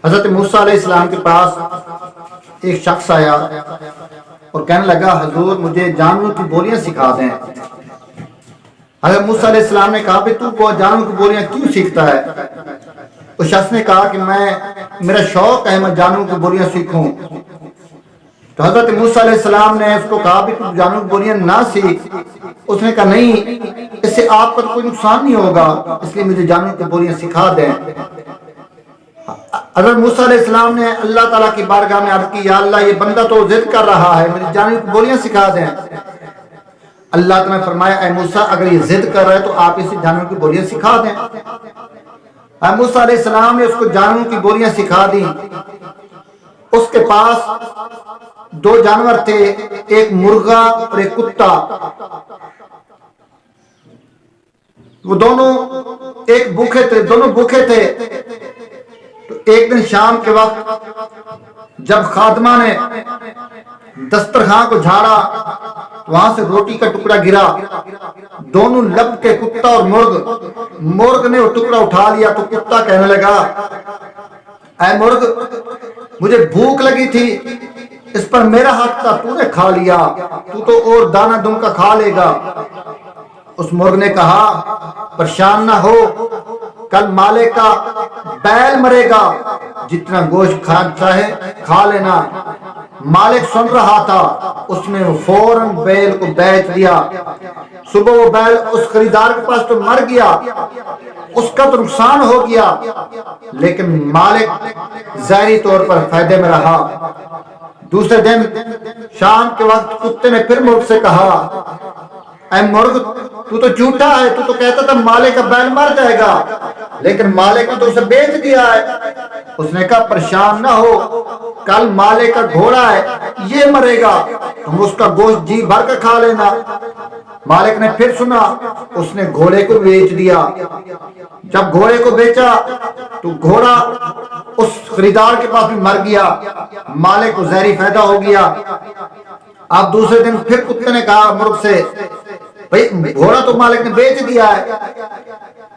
حضرت موسیٰ علیہ السلام کے پاس ایک شخص آیا اور کہنے لگا حضور مجھے جانوروں کی بولیاں سکھا دیں۔ حضرت موسیٰ علیہ السلام نے کہا تو جانوروں کی بولیاں کیوں سیکھتا ہے؟ اس شخص نے کہا کہ میرا شوق ہے میں جانوروں کی بولیاں سیکھوں۔ تو حضرت موسیٰ علیہ السلام نے اس کو کہا تو جانوروں کی بولیاں نہ سیکھ۔ اس نے کہا نہیں، اس سے آپ کا کوئی نقصان نہیں ہوگا، اس لیے مجھے جانوروں کی بولیاں سکھا دیں۔ حضرت موسیٰ علیہ السلام نے اللہ تعالیٰ کی بارگاہ میں عرض کی یا اللہ یہ بندہ تو ضد کر رہا ہے، مجھے جانوروں کی بولیاں سکھا دیں۔ اللہ تعالیٰ نے فرمایا اے موسیٰ اگر یہ ضد کر رہا ہے تو آپ اسے جانوروں کی بولیاں سکھا دیں۔ اے موسیٰ علیہ السلام نے اس کو جانوروں کی بولیاں سکھا دیں۔ اس کے پاس دو جانور تھے، ایک مرغا اور ایک کتا۔ وہ دونوں ایک بھوکے تھے، دونوں بھوکے تھے۔ تو ایک دن شام کے وقت جب خادمہ نے دسترخوان کو جھاڑا وہاں سے روٹی کا ٹکڑا گرا، دونوں لب کے کتا اور مرغ نے وہ ٹکڑا اٹھا لیا۔ تو کتا کہنے لگا اے مرغ مجھے بھوک لگی تھی، اس پر میرا حق تھا، تو نے کھا لیا، تو اور دانہ دم کا کھا لے گا۔ اس مرغ نے کہا پریشان نہ ہو، کل مالک کا بیل مرے گا، جتنا گوشت کھانا چاہے کھا لینا۔ مالک سن رہا تھا، اس نے فوراً بیل کو بیچ دیا۔ صبح وہ بیل اس خریدار کے پاس تو مر گیا، اس کا تو نقصان ہو گیا، لیکن مالک ظاہری طور پر فائدے میں رہا۔ دوسرے دن شام کے وقت کتے نے پھر مرغ سے کہا اے مرغ تو جھوٹا ہے، تو کہتا تھا مالک کا بیل مر جائے گا، لیکن مالک نے تو اسے بیچ دیا ہے۔ اس نے کہا پریشان نہ ہو، کل مالک کا گھوڑا ہے یہ مرے گا، تم اس کا گوشت جی بھر کر کھا لینا۔ مالک نے پھر سنا، اس نے گھوڑے کو بیچ دیا۔ جب گھوڑے کو بیچا تو گھوڑا اس خریدار کے پاس بھی مر گیا، مالک کو ظاہری فائدہ ہو گیا۔ اب دوسرے دن پھر کتے نے کہا مرغ سے بھئی گھوڑا تو مالک نے بیچ دیا ہے۔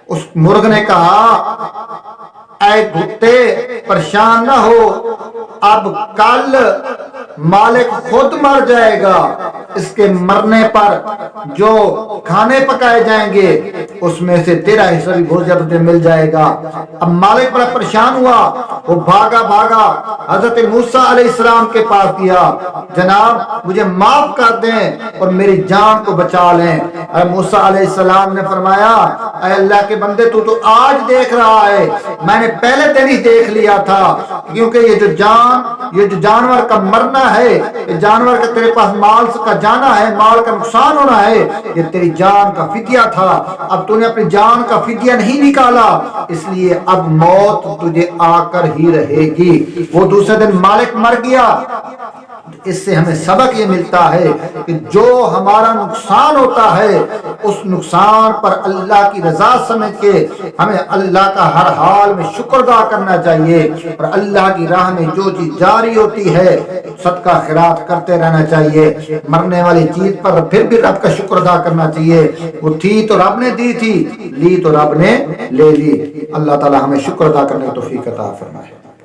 اس مرغ نے کہا اے کتے پریشان نہ ہو، اب کل مالک خود مر جائے گا، اس کے مرنے پر جو کھانے پکائے جائیں گے اس میں سے تیرا حصہ بھی بہت زیادہ تجھے مل جائے گا۔ اب مالک بڑا پریشان ہوا، وہ بھاگا حضرت موسیٰ علیہ السلام کے پاس گیا، جناب مجھے معاف کر دیں اور میری جان کو بچا لیں۔ اے موسیٰ علیہ السلام نے فرمایا اے اللہ کے بندے تو آج دیکھ رہا ہے، میں نے پہلے دن ہی دیکھ لیا تھا، کیونکہ یہ جو جانور کا مرنا ہے، یہ جانور کا تیرے پاس مال کا جانا ہے، مال کا نقصان ہونا ہے، یہ تیری جان کا فدیہ تھا۔ اب تو نے اپنی جان کا فدیہ نہیں نکالا، اس لیے اب موت تجھے آ کر ہی رہے گی۔ وہ دوسرے دن مالک مر گیا۔ اس سے ہمیں سبق یہ ملتا ہے کہ جو ہمارا نقصان ہوتا ہے اس نقصان پر اللہ کی رضا سمجھ کے ہمیں اللہ کا ہر حال میں شکر ادا کرنا چاہیے، اور اللہ کی راہ میں جو چیز جاری ہوتی ہے صدقہ خیرات کرتے رہنا چاہیے۔ مرنے والی چیز پر پھر بھی رب کا شکر ادا کرنا چاہیے، وہ تھی تو رب نے دی تھی، لی تو رب نے لے لی۔ اللہ تعالی ہمیں شکر ادا کرنے کی توفیق عطا فرمائے۔